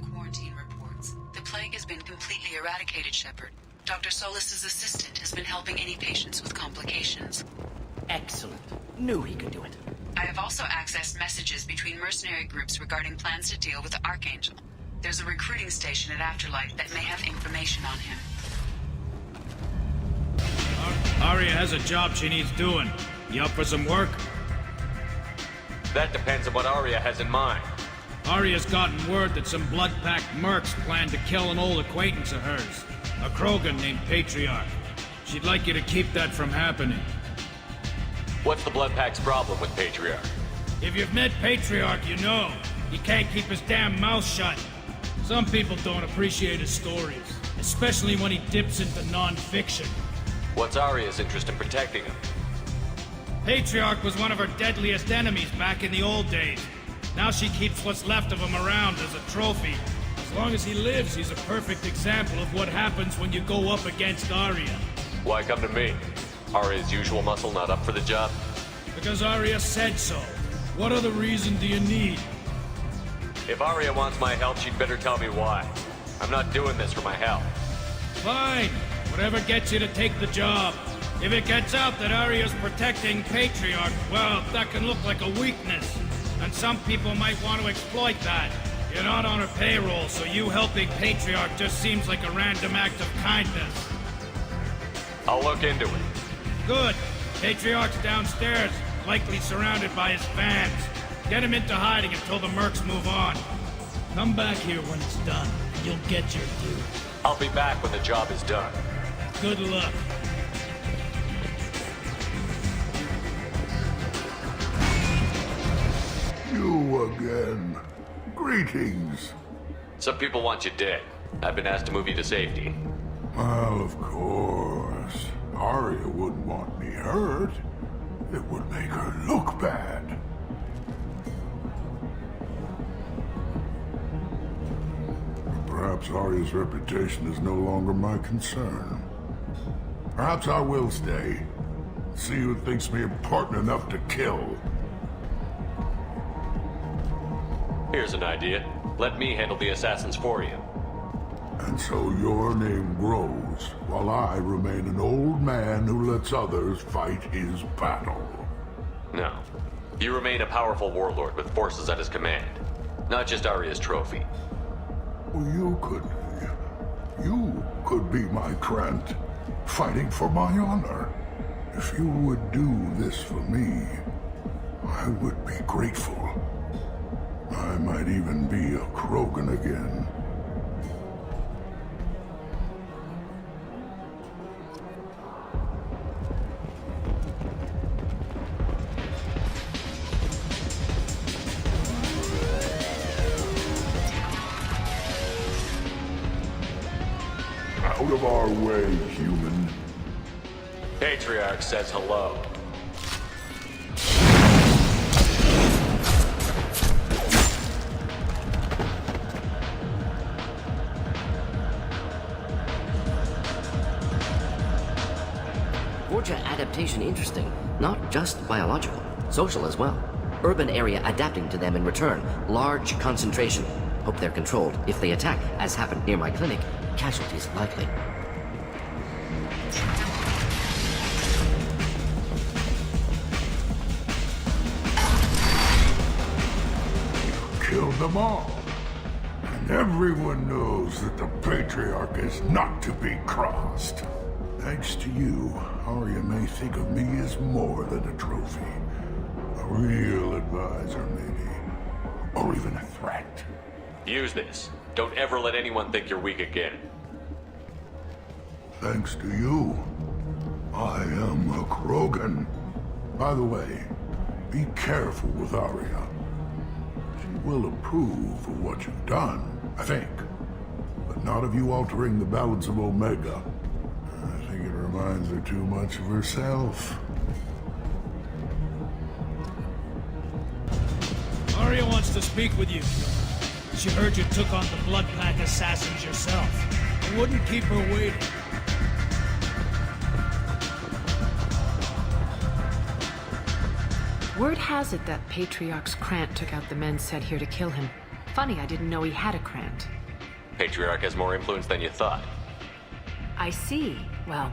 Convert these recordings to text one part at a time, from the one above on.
the quarantine reports. The plague has been completely eradicated, Shepard. Dr. Solis's assistant has been helping any patients with complications. Excellent. Knew he could do it. I have also accessed messages between mercenary groups regarding plans to deal with the Archangel. There's a recruiting station at Afterlife that may have information on him. Aria has a job she needs doing. You up for some work? That depends on what Aria has in mind. Aria's gotten word that some blood-packed mercs plan to kill an old acquaintance of hers. A Krogan named Patriarch. She'd like you to keep that from happening. What's the Blood Pack's problem with Patriarch? If you've met Patriarch, you know. He can't keep his damn mouth shut. Some people don't appreciate his stories. Especially when he dips into non-fiction. What's Aria's interest in protecting him? Patriarch was one of her deadliest enemies back in the old days. Now she keeps what's left of him around as a trophy. As long as he lives, he's a perfect example of what happens when you go up against Aria. Why come to me? Aria's usual muscle not up for the job? Because Aria said so. What other reason do you need? If Aria wants my help, she'd better tell me why. I'm not doing this for my health. Fine. Whatever gets you to take the job. If it gets out that Aria's protecting Patriarch, well, that can look like a weakness. And some people might want to exploit that. You're not on her payroll, so you helping Patriarch just seems like a random act of kindness. I'll look into it. Good. Patriarch's downstairs, likely surrounded by his fans. Get him into hiding until the mercs move on. Come back here when it's done, and you'll get your due. I'll be back when the job is done. Good luck. You again. Greetings. Some people want you dead. I've been asked to move you to safety. Well, of course. Aria wouldn't want me hurt. It would make her look bad. Perhaps Aria's reputation is no longer my concern. Perhaps I will stay. See who thinks me important enough to kill. Here's an idea. Let me handle the assassins for you. And so your name grows, while I remain an old man who lets others fight his battle. No. You remain a powerful warlord with forces at his command. Not just Aria's trophy. Well, you could be my Krant, fighting for my honor. If you would do this for me, I would be grateful. I might even be a Krogan again. Out of our way, human. Patriarch says hello. Forja adaptation interesting. Not just biological, social as well. Urban area adapting to them in return. Large concentration. Hope they're controlled. If they attack, as happened near my clinic, casualties likely. Killed them all. And everyone knows that the Patriarch is not to be crossed. Thanks to you, Aria may think of me as more than a trophy. A real advisor, maybe. Or even a threat. Use this. Don't ever let anyone think you're weak again. Thanks to you, I am a Krogan. By the way, be careful with Aria. She will approve of what you've done, I think. But not of you altering the balance of Omega. I think it reminds her too much of herself. Aria wants to speak with you. She heard you took on the Blood Pack assassins yourself. I wouldn't keep her waiting. Word has it that Patriarch's Krant took out the men sent here to kill him. Funny, I didn't know he had a Krant. Patriarch has more influence than you thought. I see. Well,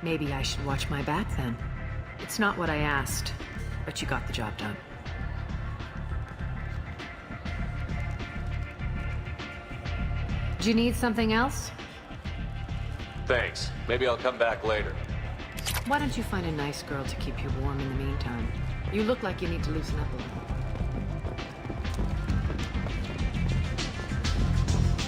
maybe I should watch my back then. It's not what I asked, but you got the job done. Do you need something else? Thanks. Maybe I'll come back later. Why don't you find a nice girl to keep you warm in the meantime? You look like you need to loosen up a little.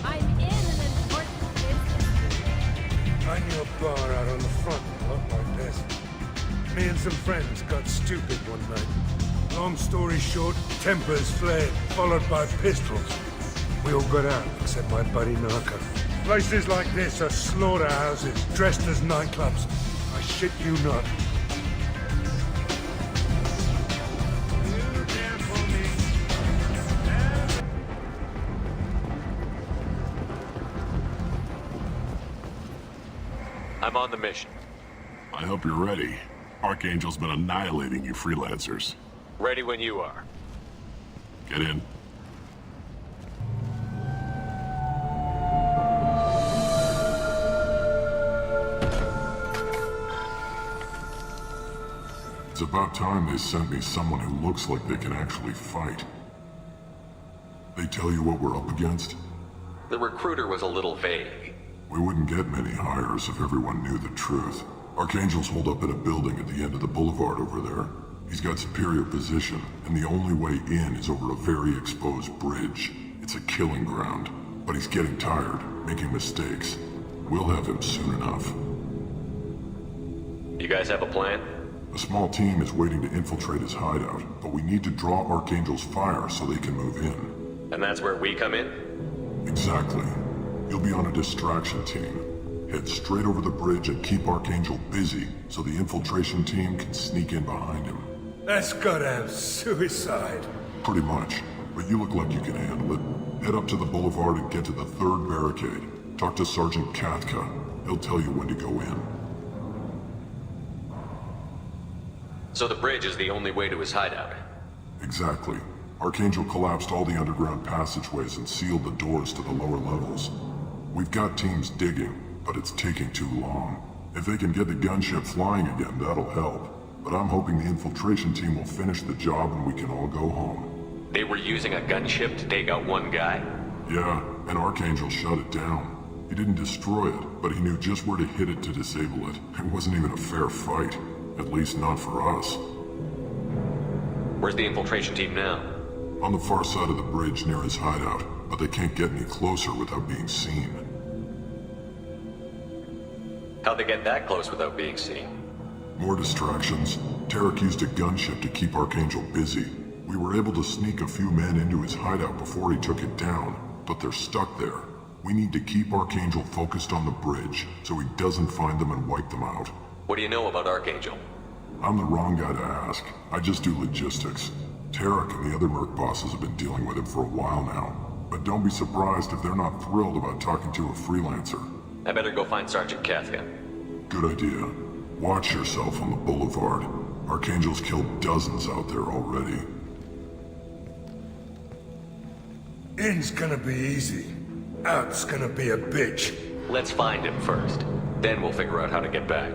I'm in an important business. I knew a bar out on the front that looked like this. Me and some friends got stupid one night. Long story short, tempers flared, followed by pistols. We all got out, except my buddy Narco. Places like this are slaughterhouses, dressed as nightclubs. I shit you not. You there for me? I'm on the mission. I hope you're ready. Archangel's been annihilating you freelancers. Ready when you are. Get in. It's about time they sent me someone who looks like they can actually fight. They tell you what we're up against? The recruiter was a little vague. We wouldn't get many hires if everyone knew the truth. Archangel's holed up in a building at the end of the boulevard over there. He's got superior position, and the only way in is over a very exposed bridge. It's a killing ground, but he's getting tired, making mistakes. We'll have him soon enough. You guys have a plan? A small team is waiting to infiltrate his hideout, but we need to draw Archangel's fire so they can move in. And that's where we come in? Exactly. You'll be on a distraction team. Head straight over the bridge and keep Archangel busy so the infiltration team can sneak in behind him. That's goddamn suicide. Pretty much, but you look like you can handle it. Head up to the boulevard and get to the third barricade. Talk to Sergeant Katka. He'll tell you when to go in. So the bridge is the only way to his hideout? Exactly. Archangel collapsed all the underground passageways and sealed the doors to the lower levels. We've got teams digging, but it's taking too long. If they can get the gunship flying again, that'll help. But I'm hoping the infiltration team will finish the job and we can all go home. They were using a gunship to take out one guy? Yeah, and Archangel shut it down. He didn't destroy it, but he knew just where to hit it to disable it. It wasn't even a fair fight. At least not for us. Where's the infiltration team now? On the far side of the bridge near his hideout, but they can't get any closer without being seen. How'd they get that close without being seen? More distractions. Tarek used a gunship to keep Archangel busy. We were able to sneak a few men into his hideout before he took it down, but they're stuck there. We need to keep Archangel focused on the bridge, so he doesn't find them and wipe them out. What do you know about Archangel? I'm the wrong guy to ask. I just do logistics. Tarek and the other merc bosses have been dealing with him for a while now. But don't be surprised if they're not thrilled about talking to a freelancer. I better go find Sergeant Katka. Good idea. Watch yourself on the boulevard. Archangel's killed dozens out there already. In's gonna be easy. Out's gonna be a bitch. Let's find him first. Then we'll figure out how to get back.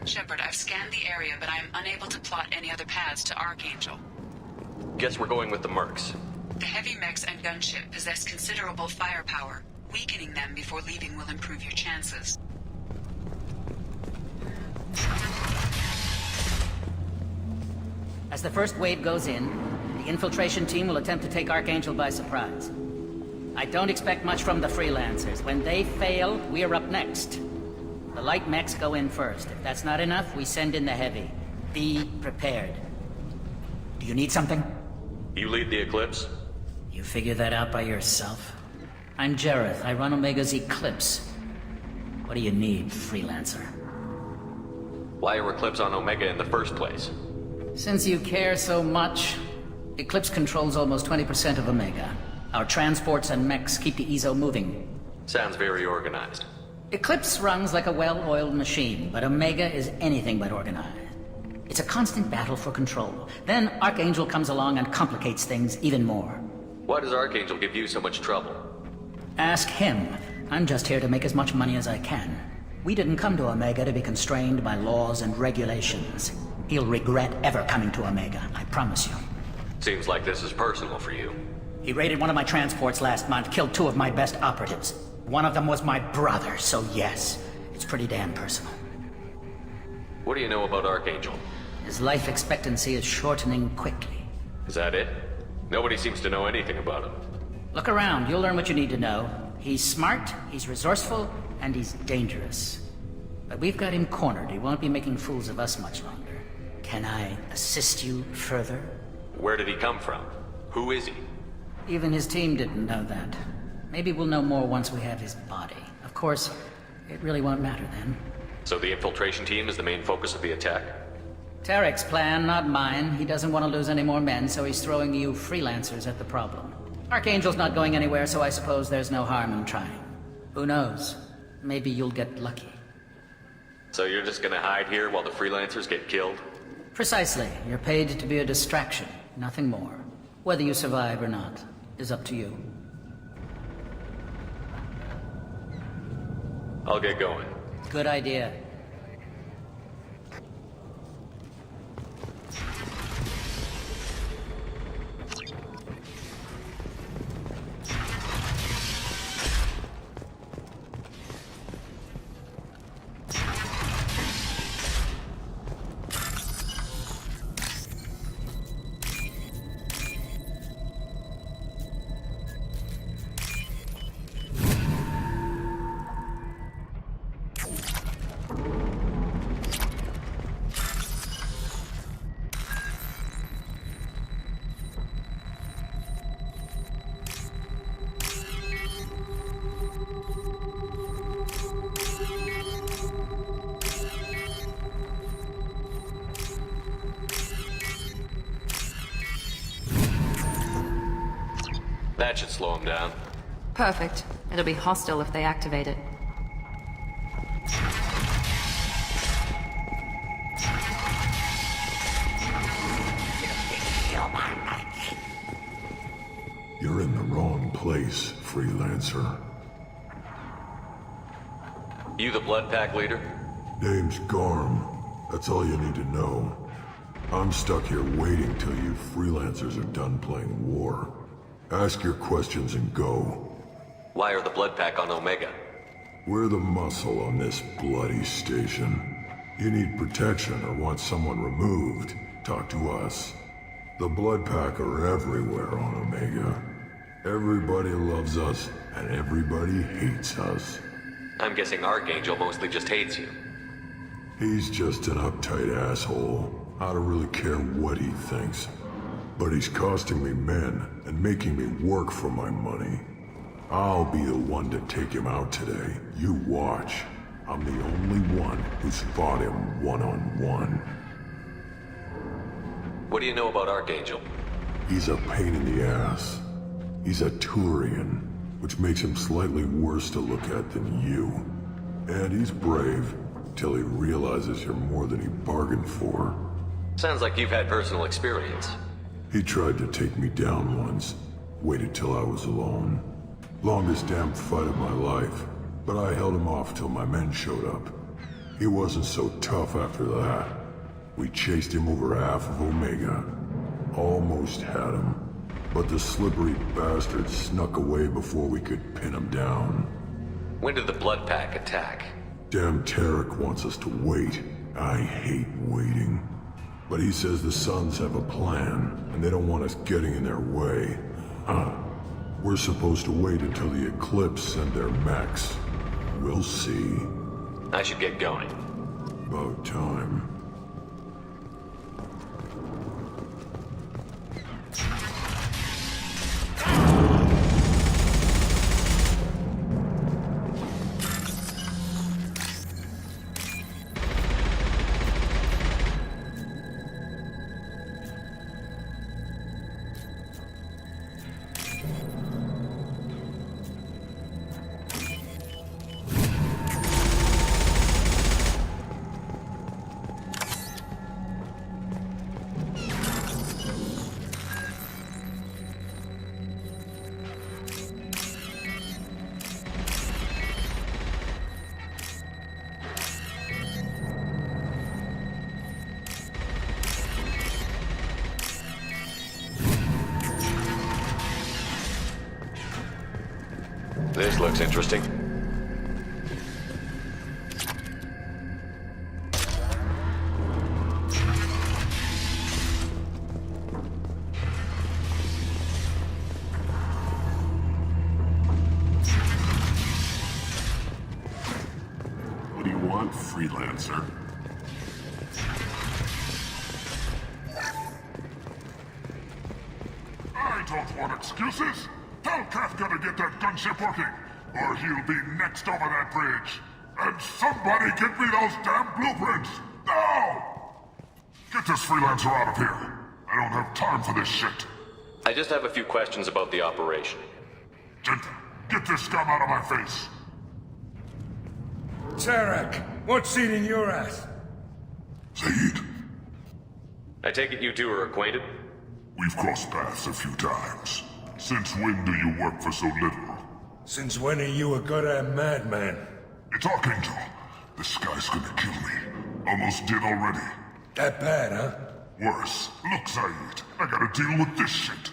Shepard, I've scanned the area, but I am unable to plot any other paths to Archangel. Guess we're going with the mercs. The heavy mechs and gunship possess considerable firepower. Weakening them before leaving will improve your chances. As the first wave goes in, the infiltration team will attempt to take Archangel by surprise. I don't expect much from the freelancers. When they fail, we're up next. The light mechs go in first. If that's not enough, we send in the heavy. Be prepared. Do you need something? You lead the Eclipse? You figure that out by yourself? I'm Jareth. I run Omega's Eclipse. What do you need, freelancer? Why are Eclipse on Omega in the first place? Since you care so much, Eclipse controls almost 20% of Omega. Our transports and mechs keep the EZO moving. Sounds very organized. Eclipse runs like a well-oiled machine, but Omega is anything but organized. It's a constant battle for control. Then Archangel comes along and complicates things even more. Why does Archangel give you so much trouble? Ask him. I'm just here to make as much money as I can. We didn't come to Omega to be constrained by laws and regulations. He'll regret ever coming to Omega, I promise you. Seems like this is personal for you. He raided one of my transports last month, killed 2 of my best operatives. One of them was my brother, so yes, it's pretty damn personal. What do you know about Archangel? His life expectancy is shortening quickly. Is that it? Nobody seems to know anything about him. Look around, you'll learn what you need to know. He's smart, he's resourceful, and he's dangerous. But we've got him cornered. He won't be making fools of us much longer. Can I assist you further? Where did he come from? Who is he? Even his team didn't know that. Maybe we'll know more once we have his body. Of course, it really won't matter then. So the infiltration team is the main focus of the attack? Tarek's plan, not mine. He doesn't want to lose any more men, so he's throwing you freelancers at the problem. Archangel's not going anywhere, so I suppose there's no harm in trying. Who knows? Maybe you'll get lucky. So you're just gonna hide here while the freelancers get killed? Precisely. You're paid to be a distraction, nothing more. Whether you survive or not is up to you. I'll get going. Good idea. That should slow him down. Perfect. It'll be hostile if they activate it. You're in the wrong place, freelancer. You the Blood Pack leader? Name's Garm. That's all you need to know. I'm stuck here waiting till you freelancers are done playing war. Ask your questions and go. Why are the Blood Pack on Omega? We're the muscle on this bloody station. You need protection or want someone removed, talk to us. The Blood Pack are everywhere on Omega. Everybody loves us, and everybody hates us. I'm guessing Archangel mostly just hates you. He's just an uptight asshole. I don't really care what he thinks. But he's costing me men and making me work for my money. I'll be the one to take him out today. You watch. I'm the only one who's fought him one-on-one. What do you know about Archangel? He's a pain in the ass. He's a Turian, which makes him slightly worse to look at than you. And he's brave, till he realizes you're more than he bargained for. Sounds like you've had personal experience. He tried to take me down once. Waited till I was alone. Longest damn fight of my life. But I held him off till my men showed up. He wasn't so tough after that. We chased him over half of Omega. Almost had him. But the slippery bastard snuck away before we could pin him down. When did the Blood Pack attack? Damn Tarek wants us to wait. I hate waiting. But he says the Suns have a plan, and they don't want us getting in their way. We're supposed to wait until the Eclipse send their mechs. We'll see. I should get going. About time. This looks interesting. What do you want, freelancer? I don't want excuses. Tell Kafka to get that gunship working, or he'll be next over that bridge. And somebody get me those damn blueprints! Now! Get this freelancer out of here. I don't have time for this shit. I just have a few questions about the operation. Gent, get this scum out of my face. Tarek, what's eating your ass? Zaid, I take it you two are acquainted? we've crossed paths a few times. Since when do you work for so little? Since when are you a goddamn madman? It's Archangel. This guy's gonna kill me. Almost did already. That bad, huh? Worse. Look, Zaid, I gotta deal with this shit.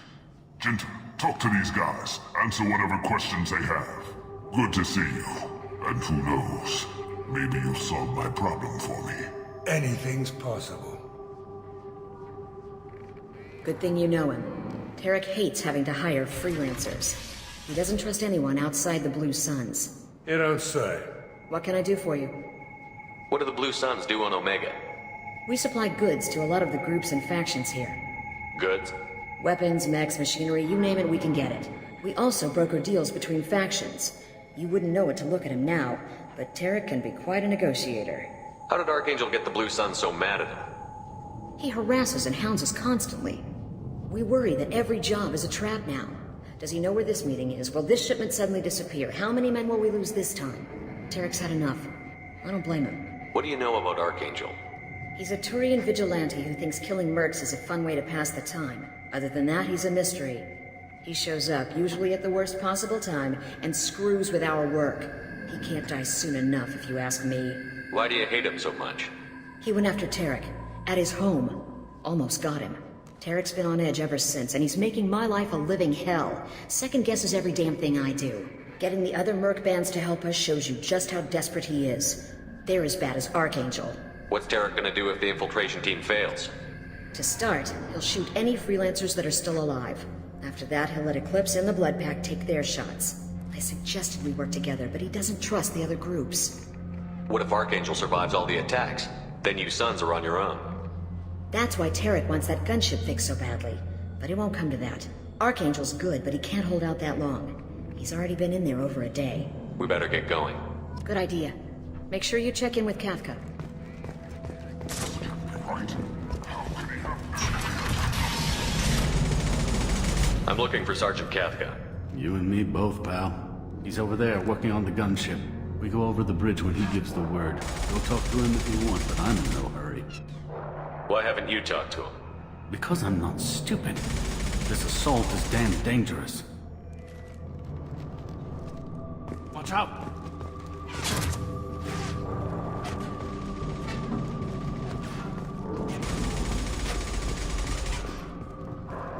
Gent, talk to these guys. Answer whatever questions they have. Good to see you. And who knows? Maybe you'll solve my problem for me. Anything's possible. Good thing you know him. Tarek hates having to hire freelancers. He doesn't trust anyone outside the Blue Suns. You don't say. What can I do for you? What do the Blue Suns do on Omega? We supply goods to a lot of the groups and factions here. Goods? Weapons, mechs, machinery, you name it, we can get it. We also broker deals between factions. You wouldn't know it to look at him now, but Tarek can be quite a negotiator. How did Archangel get the Blue Suns so mad at him? He harasses and hounds us constantly. We worry that every job is a trap now. Does he know where this meeting is? Will this shipment suddenly disappear? How many men will we lose this time? Tarek's had enough. I don't blame him. What do you know about Archangel? He's a Turian vigilante who thinks killing mercs is a fun way to pass the time. Other than that, he's a mystery. He shows up, usually at the worst possible time, and screws with our work. He can't die soon enough, if you ask me. Why do you hate him so much? He went after Tarek, at his home. Almost got him. Tarek's been on edge ever since, and he's making my life a living hell. Second guesses every damn thing I do. Getting the other merc bands to help us shows you just how desperate he is. They're as bad as Archangel. What's Tarek gonna do if the infiltration team fails? To start, he'll shoot any freelancers that are still alive. After that, he'll let Eclipse and the Blood Pack take their shots. I suggested we work together, but he doesn't trust the other groups. What if Archangel survives all the attacks? Then you Suns are on your own. That's why Tarek wants that gunship fixed so badly. But it won't come to that. Archangel's good, but he can't hold out that long. He's already been in there over a day. We better get going. Good idea. Make sure you check in with Kafka. Right. How can he have... I'm looking for Sergeant Kafka. You and me both, pal. He's over there working on the gunship. We go over the bridge when he gives the word. Go talk to him if you want, but I'm in no hurry. Why haven't you talked to him? Because I'm not stupid. This assault is damn dangerous. Watch out!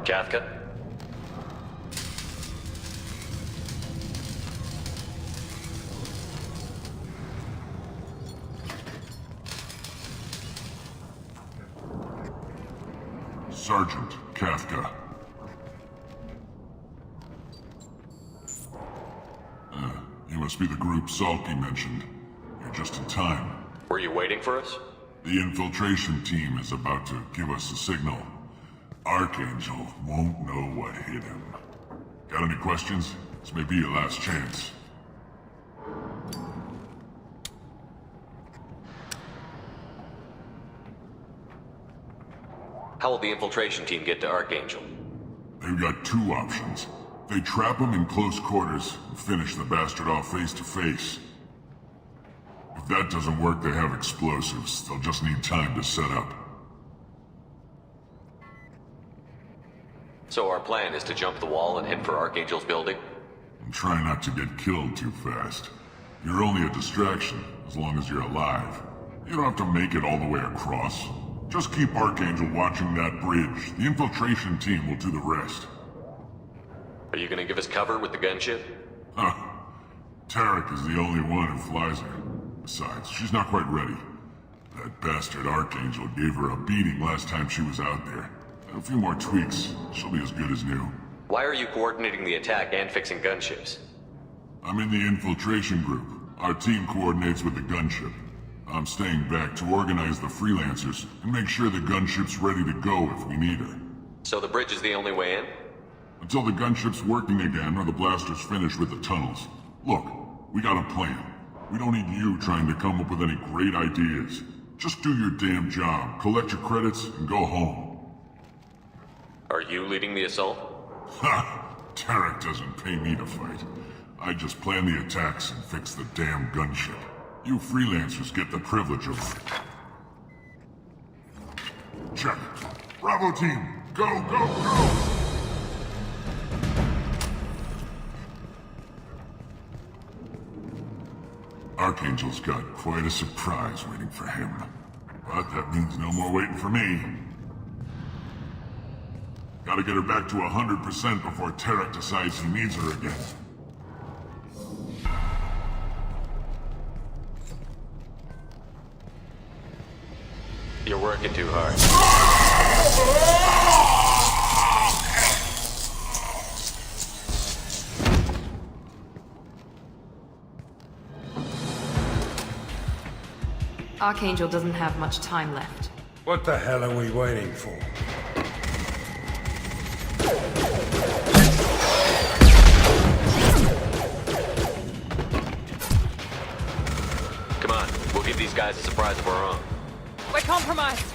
Kafka? Sergeant Kafka. You must be the group Salky mentioned. You're just in time. Were you waiting for us? The infiltration team is about to give us a signal. Archangel won't know what hit him. Got any questions? This may be your last chance. How will the infiltration team get to Archangel? They've got two options. They trap him in close quarters and finish the bastard off face to face. If that doesn't work, they have explosives. They'll just need time to set up. So our plan is to jump the wall and head for Archangel's building? And try not to get killed too fast. You're only a distraction, as long as you're alive. You don't have to make it all the way across. Just keep Archangel watching that bridge. The infiltration team will do the rest. Are you gonna give us cover with the gunship? Huh. Tarek is the only one who flies her. Besides, she's not quite ready. That bastard Archangel gave her a beating last time she was out there. A few more tweaks, she'll be as good as new. Why are you coordinating the attack and fixing gunships? I'm in the infiltration group. Our team coordinates with the gunship. I'm staying back to organize the freelancers and make sure the gunship's ready to go if we need her. So the bridge is the only way in? Until the gunship's working again or the blasters finish with the tunnels. Look, we got a plan. We don't need you trying to come up with any great ideas. Just do your damn job, collect your credits, and go home. Are you leading the assault? Ha! Tarek doesn't pay me to fight. I just plan the attacks and fix the damn gunship. You freelancers get the privilege of it. Check. Bravo team, go, go, go! Archangel's got quite a surprise waiting for him. But that means no more waiting for me. Gotta get her back to 100% before Tarek decides he needs her again. You're working too hard. Archangel doesn't have much time left. What the hell are we waiting for? Come on, we'll give these guys a surprise of our own. We're compromised.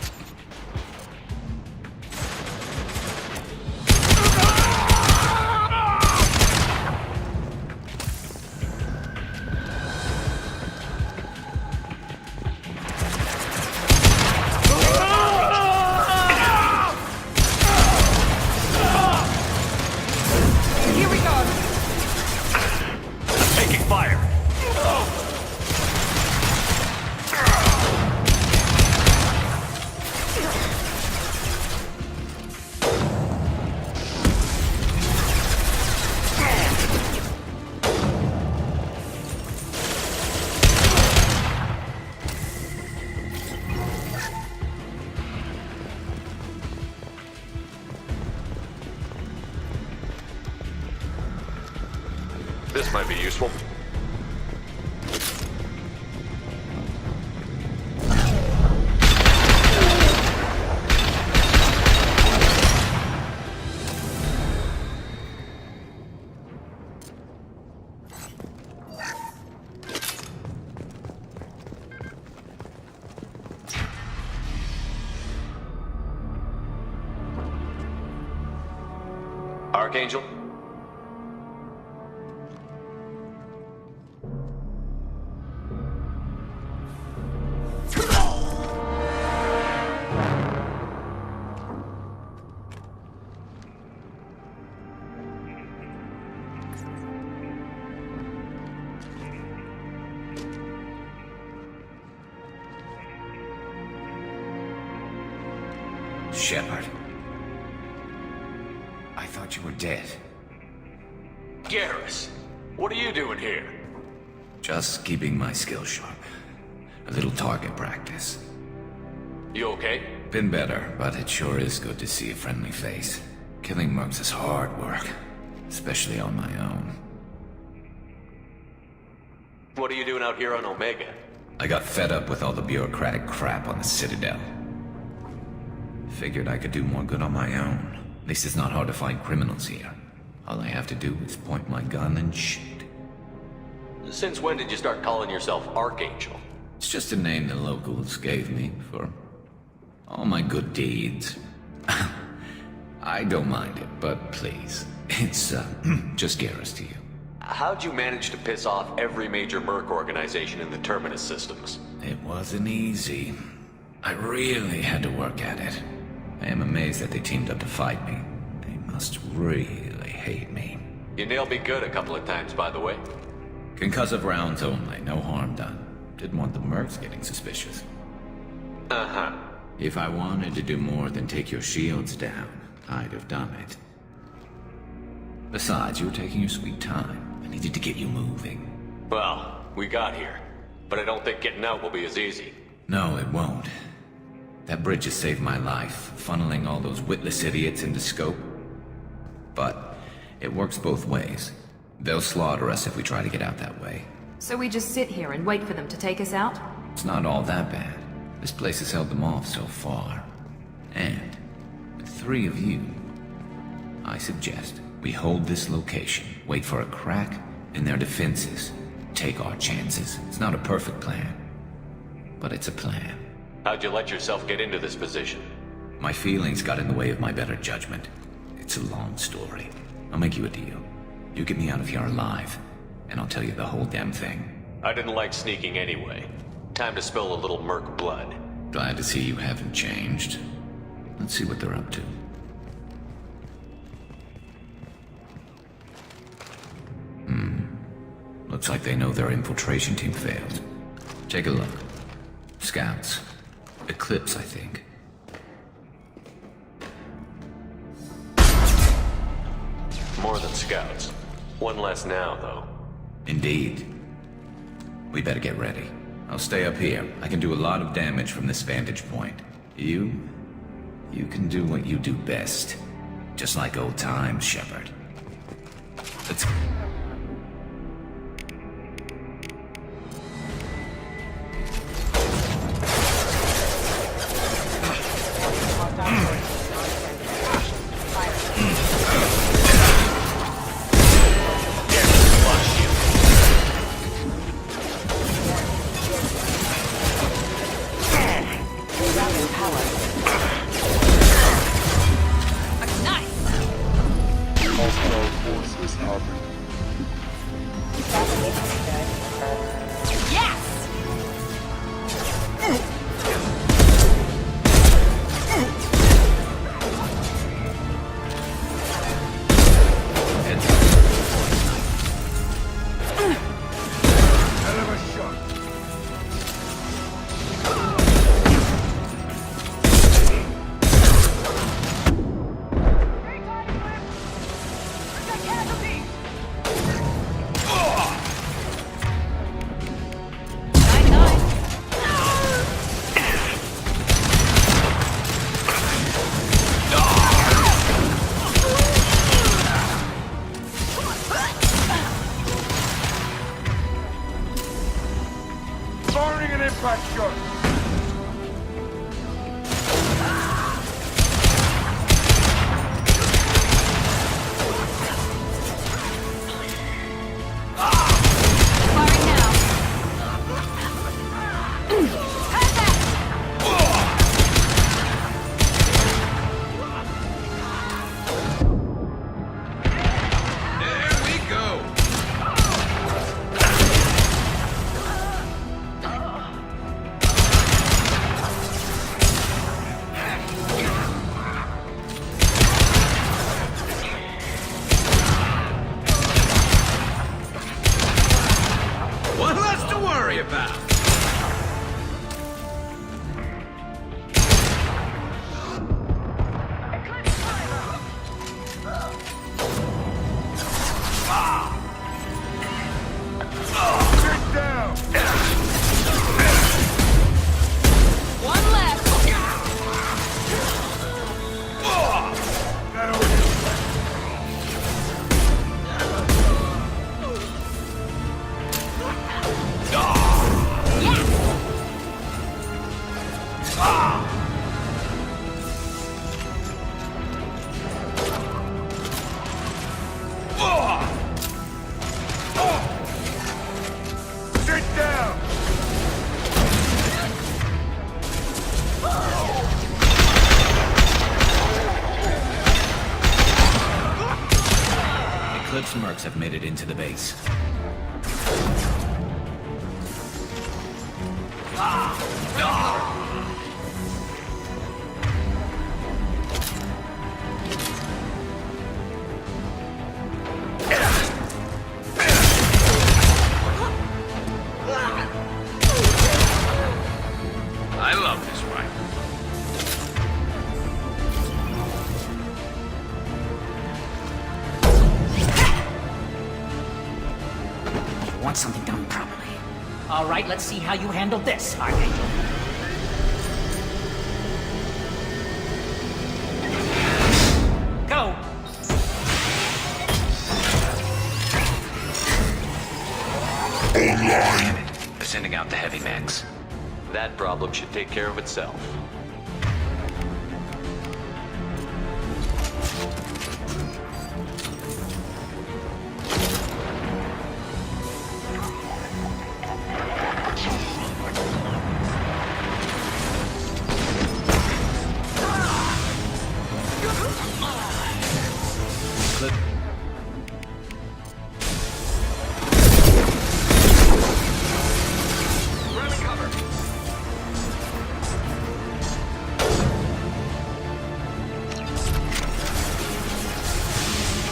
Here we go. Taking fire. This might be useful. Archangel? Shepard. I thought you were dead. Garrus, what are you doing here? Just keeping my skills sharp. A little target practice. You okay? Been better, but it sure is good to see a friendly face. Killing mercs is hard work, especially on my own. What are you doing out here on Omega? I got fed up with all the bureaucratic crap on the Citadel. Figured I could do more good on my own. At least it's not hard to find criminals here. All I have to do is point my gun and shoot. Since when did you start calling yourself Archangel? It's just a name the locals gave me for all my good deeds. I don't mind it, but please, it's just Garrus to you. How'd you manage to piss off every major merc organization in the Terminus systems? It wasn't easy. I really had to work at it. I am amazed that they teamed up to fight me. They must really hate me. You nailed me good a couple of times, by the way. Concussive rounds only, no harm done. Didn't want the mercs getting suspicious. Uh-huh. If I wanted to do more than take your shields down, I'd have done it. Besides, you were taking your sweet time. I needed to get you moving. Well, we got here. But I don't think getting out will be as easy. No, it won't. That bridge has saved my life, funneling all those witless idiots into scope. But it works both ways. They'll slaughter us if we try to get out that way. So we just sit here and wait for them to take us out? It's not all that bad. This place has held them off so far. And, with 3 of you, I suggest we hold this location, wait for a crack in their defenses, take our chances. It's not a perfect plan, but it's a plan. How'd you let yourself get into this position? My feelings got in the way of my better judgment. It's a long story. I'll make you a deal. You get me out of here alive, and I'll tell you the whole damn thing. I didn't like sneaking anyway. Time to spill a little merc blood. Glad to see you haven't changed. Let's see what they're up to. Looks like they know their infiltration team failed. Take a look. Scouts. Eclipse, I think. More than scouts. One less now, though. Indeed. We better get ready. I'll stay up here. I can do a lot of damage from this vantage point. You can do what you do best. Just like old times, Shepard. Let's... Firing an impact shot! Eclipse mercs have made it into the base. I love this rifle. Want want something done properly. All right, let's see how you handle this, Archangel. Go! Online! Sending out the heavy mechs. That problem should take care of itself.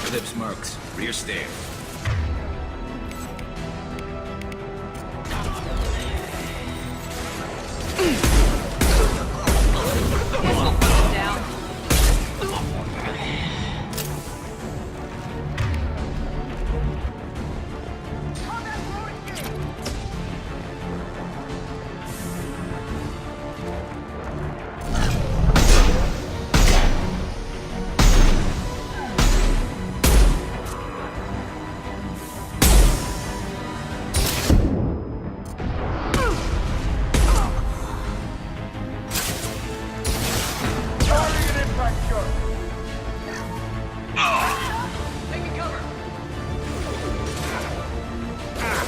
Eclipse Mercs, rear stair.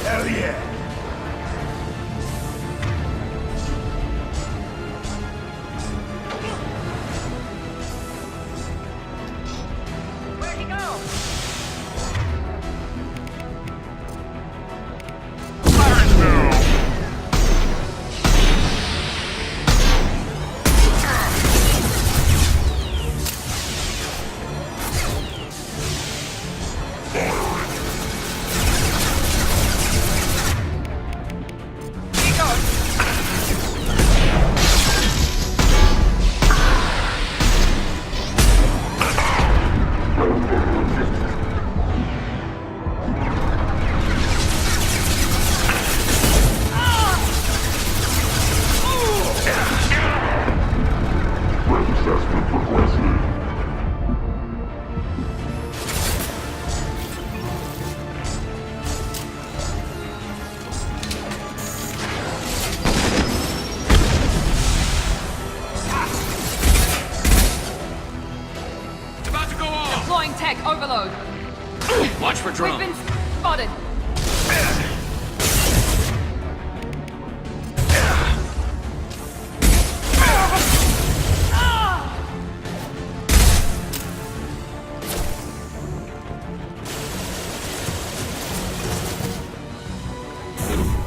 Hell yeah! Where'd he go? Deploying tech overload. Watch for drone. We've been spotted.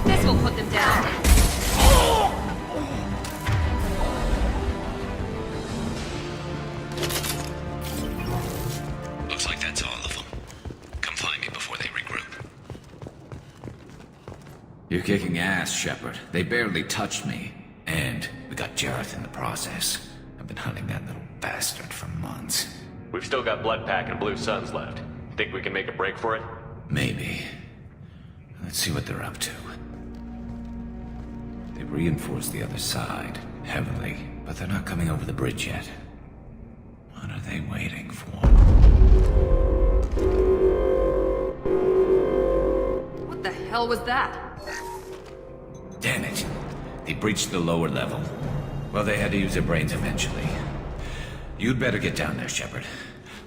This will put them down. Looks like that's all of them. Come find me before they regroup. You're kicking ass, Shepard. They barely touched me. And we got Jareth in the process. I've been hunting that little bastard for months. We've still got Bloodpack and Blue Suns left. Think we can make a break for it? Maybe. Let's see what they're up to. They've reinforced the other side, heavily, but they're not coming over the bridge yet. What are they waiting for? What the hell was that? Damn it. They breached the lower level. Well, they had to use their brains eventually. You'd better get down there, Shepard.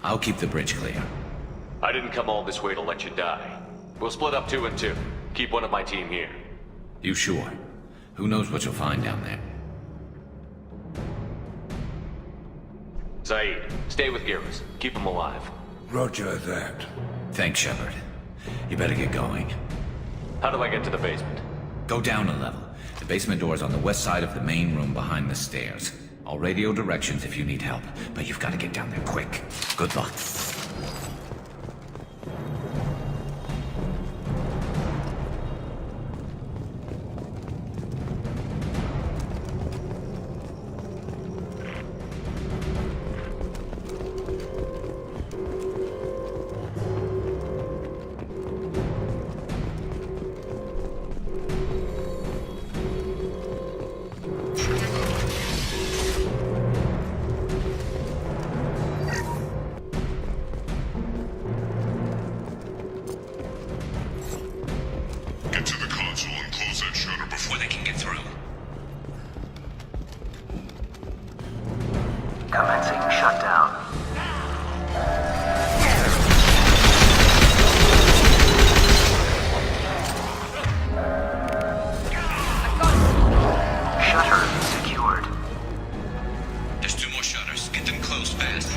I'll keep the bridge clear. I didn't come all this way to let you die. We'll split up 2 and 2. Keep one of my team here. You sure? Who knows what you'll find down there? Zaid, stay with Garrus. Keep him alive. Roger that. Thanks, Shepard. You better get going. How do I get to the basement? Go down a level. The basement door is on the west side of the main room behind the stairs. I'll radio directions if you need help, but you've got to get down there quick. Good luck. Commencing shutdown. Shutter secured. There's 2 more shutters. Get them closed fast.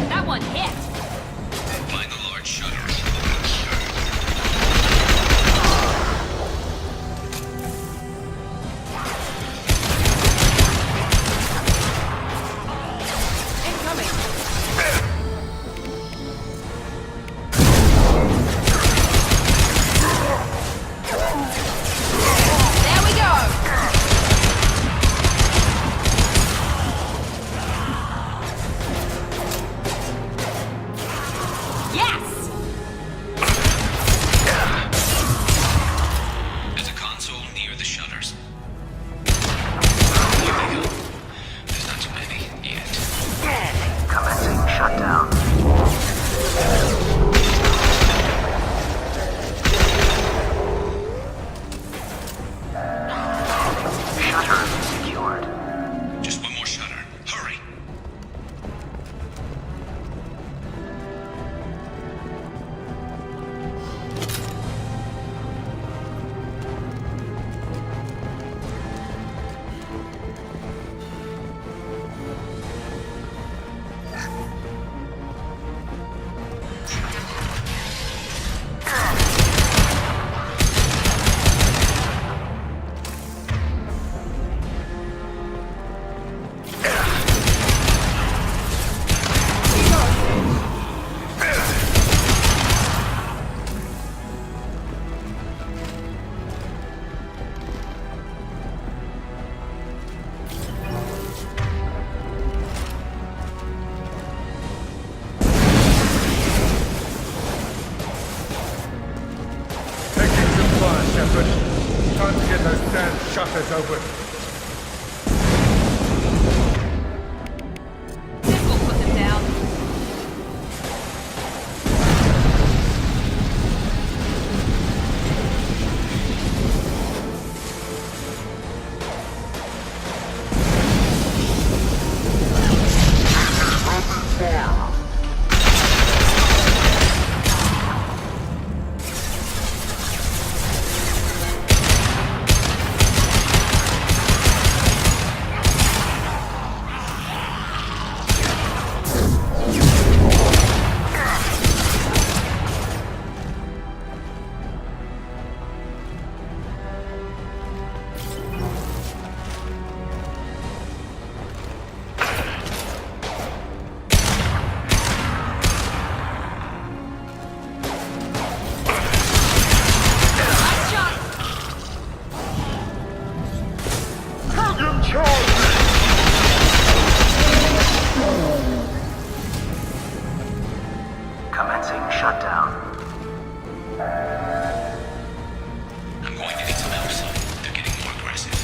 That one hit. Find the large shutters. Incoming. There we go. Yes. There's a console near the shutters. Here they go. There's not too many yet. Commencing shutdown. Shutter secured. Just 1 more shutter. Hurry. Taking some fire, Shepard. Time to get those damn shutters open. This will put them down. Commencing shutdown. I'm going to need some help, son. They're getting more aggressive.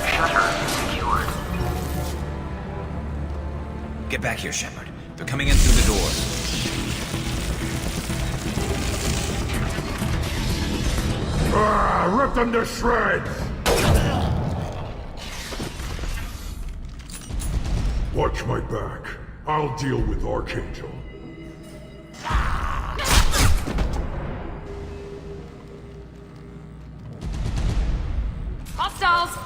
Shutter secured. Get back here, Shepard. They're coming in through the doors. Rip them to shreds! Watch my back. I'll deal with Archangel. Hostiles.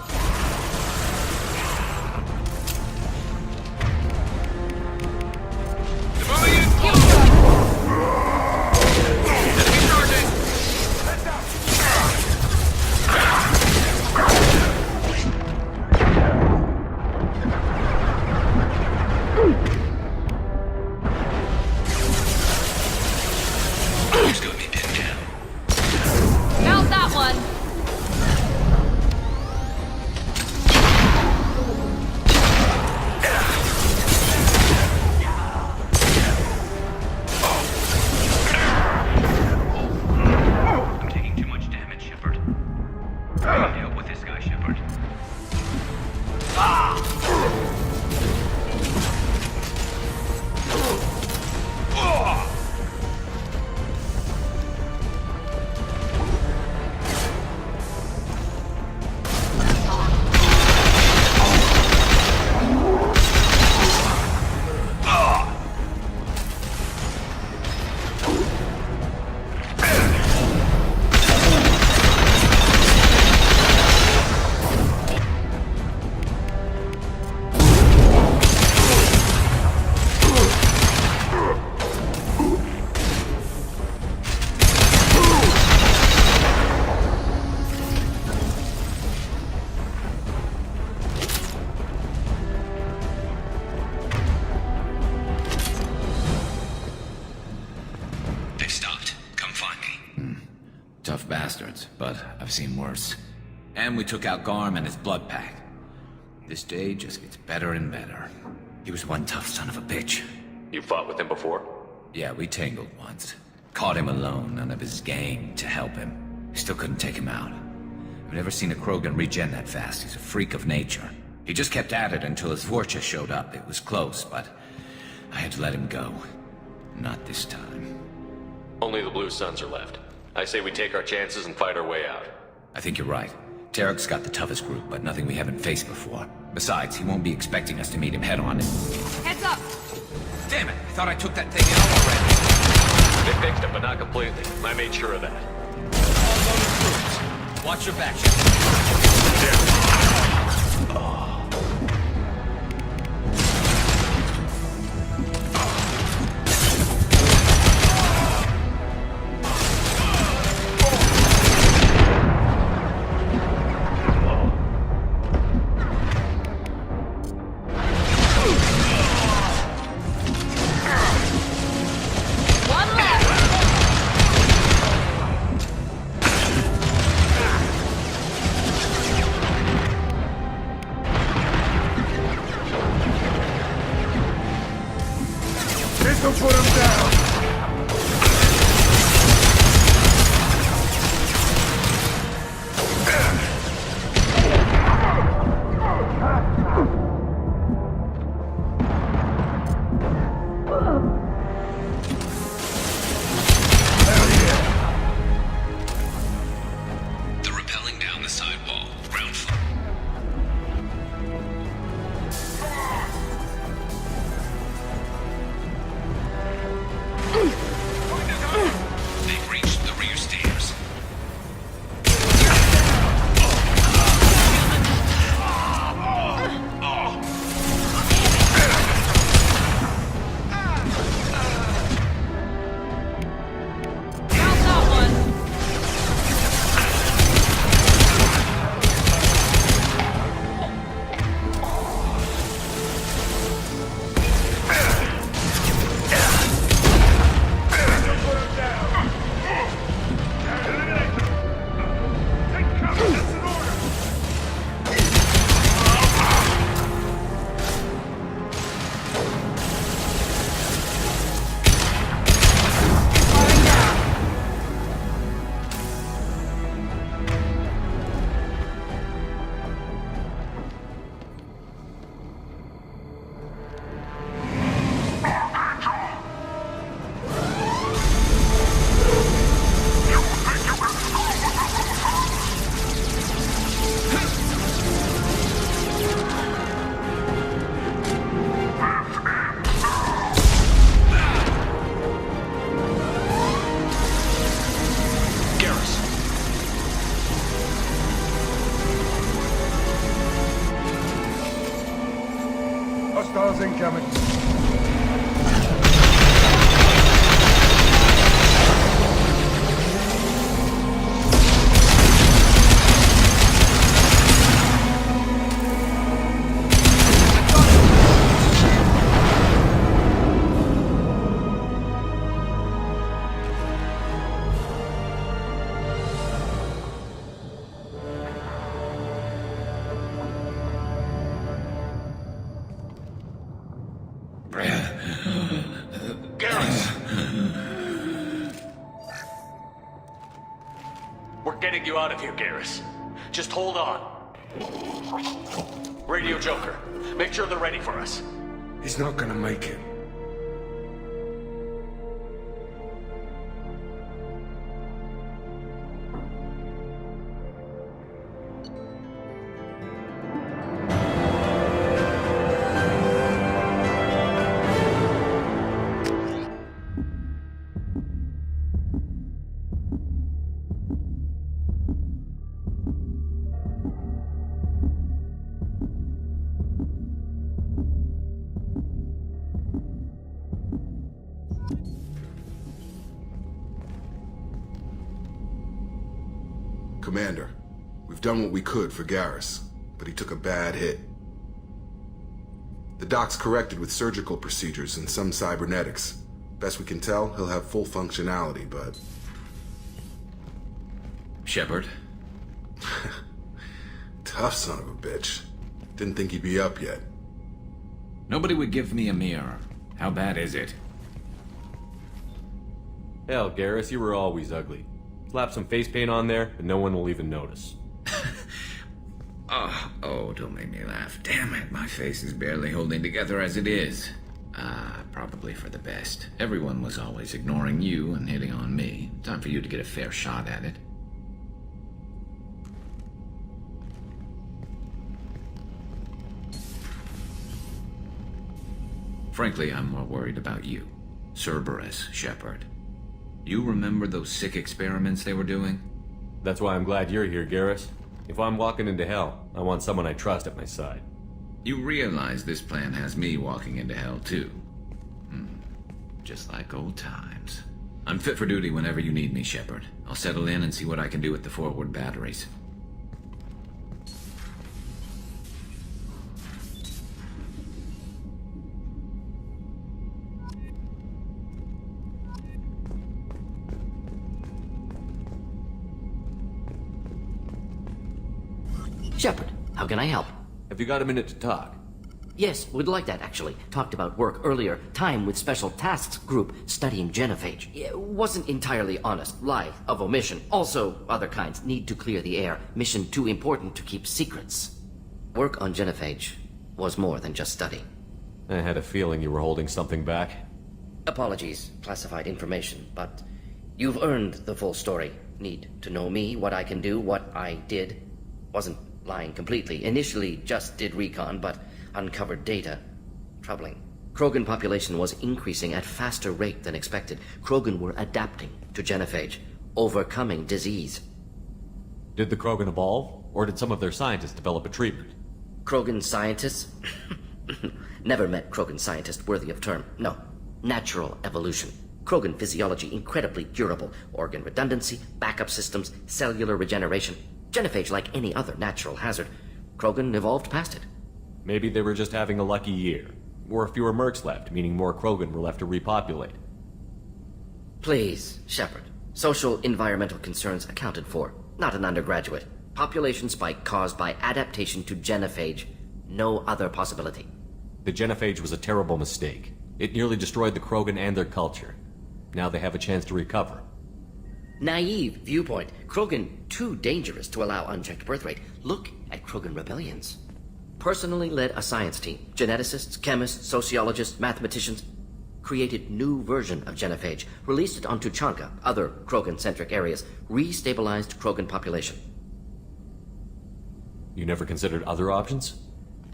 tough bastards, but I've seen worse. And we took out Garm and his blood pack. This day just gets better and better. He was one tough son of a bitch. You fought with him before? Yeah, we tangled once. Caught him alone, none of his gang to help him. Still couldn't take him out. I've never seen a Krogan regen that fast. He's a freak of nature. He just kept at it until his Vorcha showed up. It was close, but I had to let him go. Not this time. Only the Blue Suns are left. I say we take our chances and fight our way out. I think you're right. Tarek's got the toughest group, but nothing we haven't faced before. Besides, he won't be expecting us to meet him head-on. Heads up! Damn it! I thought I took that thing out already. They fixed it, but not completely. I made sure of that. All loaded troops. Watch your back. Hostiles incoming. We're getting you out of here, Garrus. Just hold on. Radio Joker, make sure they're ready for us. He's not gonna make it. Commander, we've done what we could for Garrus, but he took a bad hit. The doc's corrected with surgical procedures and some cybernetics. Best we can tell, he'll have full functionality, but... Shepard. Tough son of a bitch. Didn't think he'd be up yet. Nobody would give me a mirror. How bad is it? Hell, Garrus, you were always ugly. Slap some face paint on there, and no one will even notice. Oh, don't make me laugh. Damn it, my face is barely holding together as it is. Probably for the best. Everyone was always ignoring you and hitting on me. Time for you to get a fair shot at it. Frankly, I'm more worried about you. Cerberus, Shepard. You remember those sick experiments they were doing? That's why I'm glad you're here, Garrus. If I'm walking into hell, I want someone I trust at my side. You realize this plan has me walking into hell, too. Just like old times. I'm fit for duty whenever you need me, Shepard. I'll settle in and see what I can do with the forward batteries. Shepard, how can I help? Have you got a minute to talk? Yes, would like that, actually. Talked about work earlier. Time with Special Tasks Group studying genophage. It wasn't entirely honest. Lie of omission. Also, other kinds. Need to clear the air. Mission too important to keep secrets. Work on genophage was more than just study. I had a feeling you were holding something back. Apologies, classified information, but you've earned the full story. Need to know me, what I can do, what I did. Wasn't lying completely. Initially just did recon, but uncovered data. Troubling. Krogan population was increasing at faster rate than expected. Krogan were adapting to genophage, overcoming disease. Did the Krogan evolve, or did some of their scientists develop a treatment? Krogan scientists? Never met Krogan scientist worthy of term. No. Natural evolution. Krogan physiology incredibly durable. Organ redundancy, backup systems, cellular regeneration. Genophage like any other natural hazard. Krogan evolved past it. Maybe they were just having a lucky year. Or fewer mercs left, meaning more Krogan were left to repopulate. Please, Shepard. Social environmental concerns accounted for. Not an undergraduate. Population spike caused by adaptation to genophage. No other possibility. The genophage was a terrible mistake. It nearly destroyed the Krogan and their culture. Now they have a chance to recover. Naive viewpoint. Krogan too dangerous to allow unchecked birth rate. Look at Krogan rebellions. Personally led a science team. Geneticists, chemists, sociologists, mathematicians. Created new version of genophage. Released it onto Chanka, other Krogan-centric areas. Restabilized Krogan population. You never considered other options?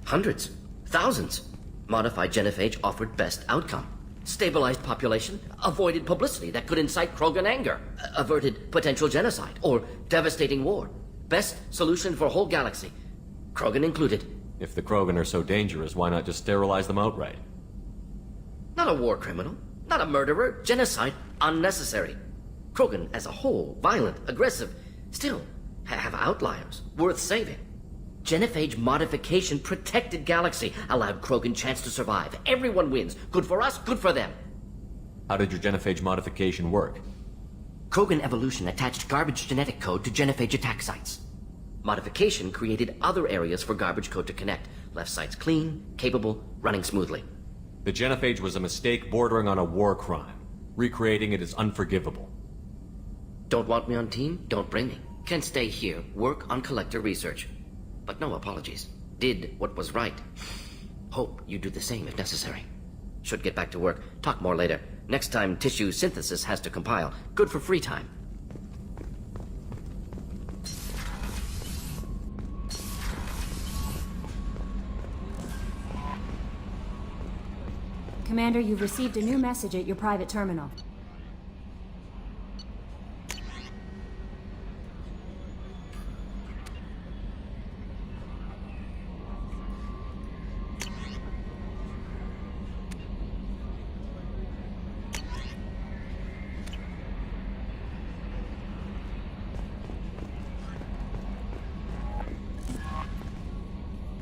Hundreds. Thousands. Modified genophage offered best outcome. Stabilized population, avoided publicity that could incite Krogan anger, averted potential genocide, or devastating war. Best solution for whole galaxy. Krogan included. If the Krogan are so dangerous, why not just sterilize them outright? Not a war criminal, not a murderer, genocide, unnecessary. Krogan as a whole, violent, aggressive, still have outliers, worth saving. Genophage modification protected galaxy, allowed Krogan chance to survive. Everyone wins. Good for us, good for them. How did your genophage modification work? Krogan evolution attached garbage genetic code to genophage attack sites. Modification created other areas for garbage code to connect. Left sites clean, capable, running smoothly. The genophage was a mistake bordering on a war crime. Recreating it is unforgivable. Don't want me on team? Don't bring me. Can stay here, work on collector research. But no apologies. Did what was right. Hope you do the same if necessary. Should get back to work. Talk more later. Next time tissue synthesis has to compile. Good for free time. Commander, you've received a new message at your private terminal.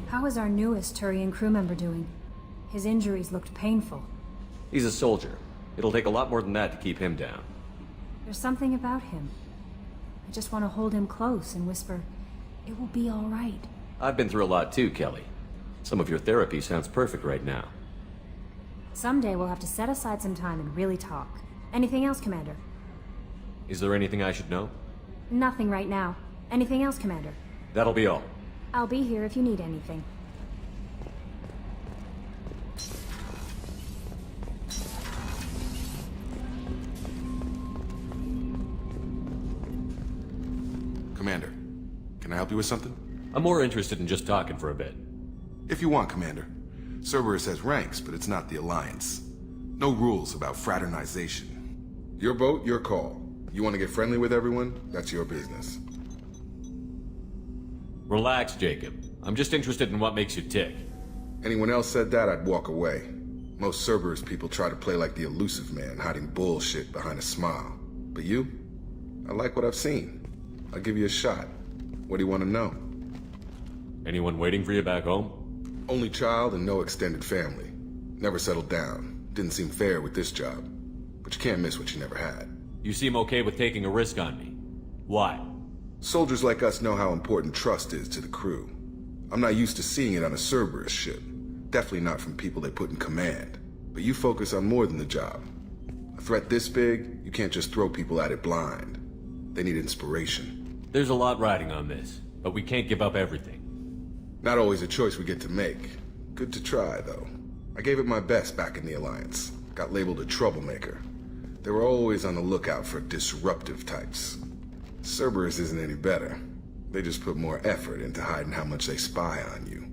How is our newest Turian crew member doing? His injuries looked painful. He's a soldier. It'll take a lot more than that to keep him down. There's something about him. I just want to hold him close and whisper, "It will be all right." I've been through a lot too, Kelly. Some of your therapy sounds perfect right now. Someday we'll have to set aside some time and really talk. Anything else, Commander? Is there anything I should know? Nothing right now. Anything else, Commander? That'll be all. I'll be here if you need anything. Commander, can I help you with something? I'm more interested in just talking for a bit. If you want, Commander. Cerberus has ranks, but it's not the Alliance. No rules about fraternization. Your boat, your call. You want to get friendly with everyone? That's your business. Relax, Jacob. I'm just interested in what makes you tick. Anyone else said that, I'd walk away. Most Cerberus people try to play like the elusive man, hiding bullshit behind a smile. But you? I like what I've seen. I'll give you a shot. What do you want to know? Anyone waiting for you back home? Only child and no extended family. Never settled down. Didn't seem fair with this job. But you can't miss what you never had. You seem okay with taking a risk on me. Why? Soldiers like us know how important trust is to the crew. I'm not used to seeing it on a Cerberus ship. Definitely not from people they put in command. But you focus on more than the job. A threat this big, you can't just throw people at it blind. They need inspiration. There's a lot riding on this, but we can't give up everything. Not always a choice we get to make. Good to try, though. I gave it my best back in the Alliance. Got labeled a troublemaker. They were always on the lookout for disruptive types. Cerberus isn't any better. They just put more effort into hiding how much they spy on you.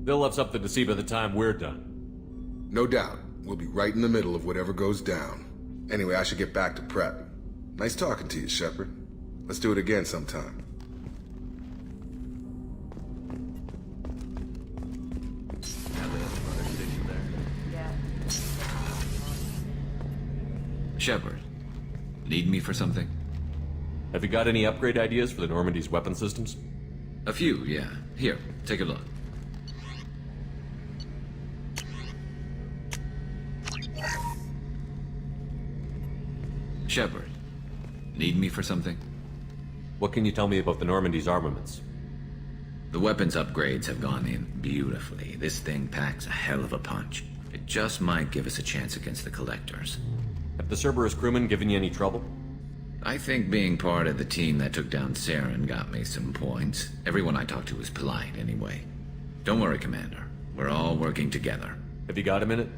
They'll have something to see by the time we're done. No doubt. We'll be right in the middle of whatever goes down. Anyway, I should get back to prep. Nice talking to you, Shepard. Let's do it again sometime. Shepard, need me for something? Have you got any upgrade ideas for the Normandy's weapon systems? A few, yeah. Here, take a look. Shepard, need me for something? What can you tell me about the Normandy's armaments? The weapons upgrades have gone in beautifully. This thing packs a hell of a punch. It just might give us a chance against the Collectors. Have the Cerberus crewmen given you any trouble? I think being part of the team that took down Saren got me some points. Everyone I talked to was polite anyway. Don't worry, Commander. We're all working together. Have you got a minute?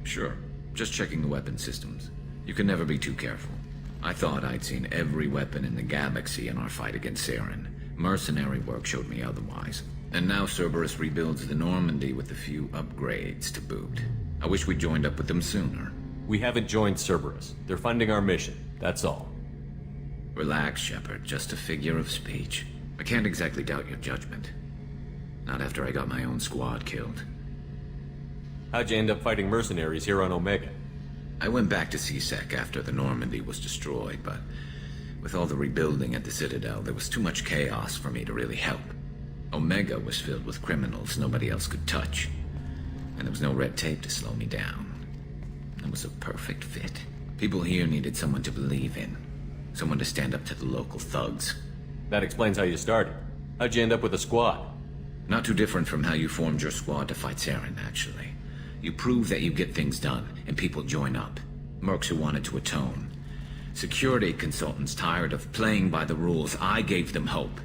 Sure. Just checking the weapon systems. You can never be too careful. I thought I'd seen every weapon in the galaxy in our fight against Saren. Mercenary work showed me otherwise. And now Cerberus rebuilds the Normandy with a few upgrades to boot. I wish we joined up with them sooner. We haven't joined Cerberus. They're funding our mission, that's all. Relax, Shepard. Just a figure of speech. I can't exactly doubt your judgment. Not after I got my own squad killed. How'd you end up fighting mercenaries here on Omega? I went back to C-Sec after the Normandy was destroyed, but with all the rebuilding at the Citadel, there was too much chaos for me to really help. Omega was filled with criminals nobody else could touch, and there was no red tape to slow me down. It was a perfect fit. People here needed someone to believe in. Someone to stand up to the local thugs. That explains how you started. How'd you end up with a squad? Not too different from how you formed your squad to fight Saren, actually. You prove that you get things done, and people join up. Mercs who wanted to atone. Security consultants tired of playing by the rules. I gave them hope.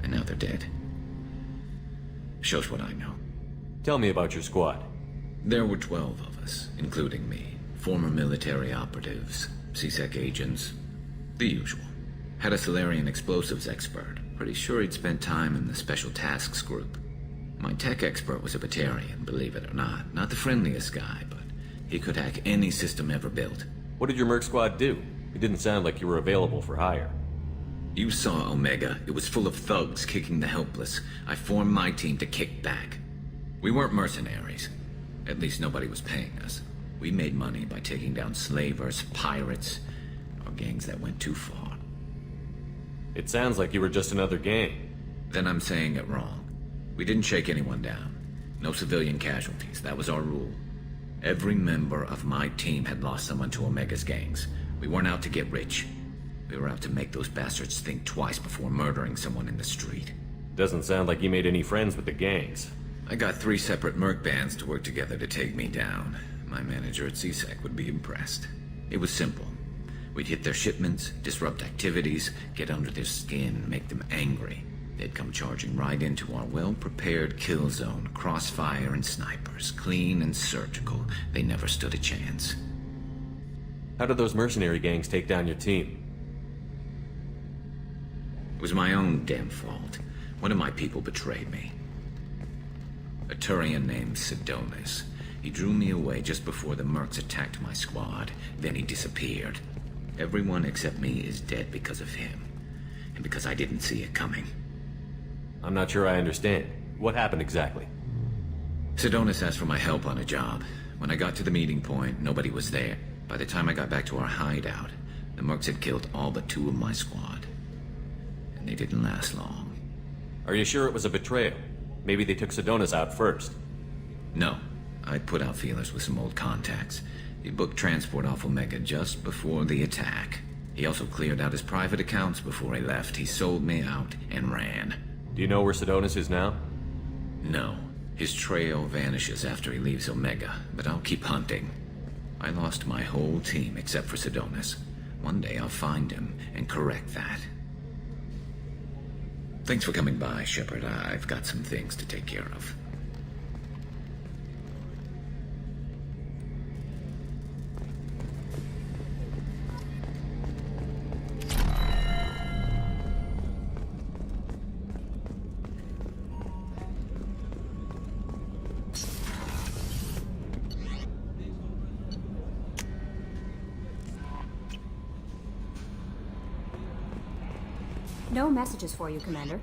And now they're dead. Shows what I know. Tell me about your squad. There were 12 of us, including me. Former military operatives, C-Sec agents, the usual. Had a Solarian explosives expert. Pretty sure he'd spent time in the Special Tasks group. My tech expert was a Batarian, believe it or not. Not the friendliest guy, but he could hack any system ever built. What did your merc squad do? It didn't sound like you were available for hire. You saw Omega. It was full of thugs kicking the helpless. I formed my team to kick back. We weren't mercenaries. At least nobody was paying us. We made money by taking down slavers, pirates, or gangs that went too far. It sounds like you were just another gang. Then I'm saying it wrong. We didn't shake anyone down. No civilian casualties. That was our rule. Every member of my team had lost someone to Omega's gangs. We weren't out to get rich. We were out to make those bastards think twice before murdering someone in the street. Doesn't sound like you made any friends with the gangs. I got 3 separate merc bands to work together to take me down. My manager at CSEC would be impressed. It was simple. We'd hit their shipments, disrupt activities, get under their skin, make them angry. They'd come charging right into our well-prepared kill zone, crossfire and snipers, clean and surgical. They never stood a chance. How did those mercenary gangs take down your team? It was my own damn fault. One of my people betrayed me. A Turian named Sidonis. He drew me away just before the mercs attacked my squad. Then he disappeared. Everyone except me is dead because of him. And because I didn't see it coming. I'm not sure I understand. What happened exactly? Sidonis asked for my help on a job. When I got to the meeting point, nobody was there. By the time I got back to our hideout, the mercs had killed all but 2 of my squad. And they didn't last long. Are you sure it was a betrayal? Maybe they took Sidonis out first. No. I put out feelers with some old contacts. He booked transport off Omega just before the attack. He also cleared out his private accounts before he left. He sold me out and ran. Do you know where Sidonis is now? No. His trail vanishes after he leaves Omega, but I'll keep hunting. I lost my whole team except for Sidonis. One day I'll find him and correct that. Thanks for coming by, Shepard. I've got some things to take care of. No messages for you, Commander.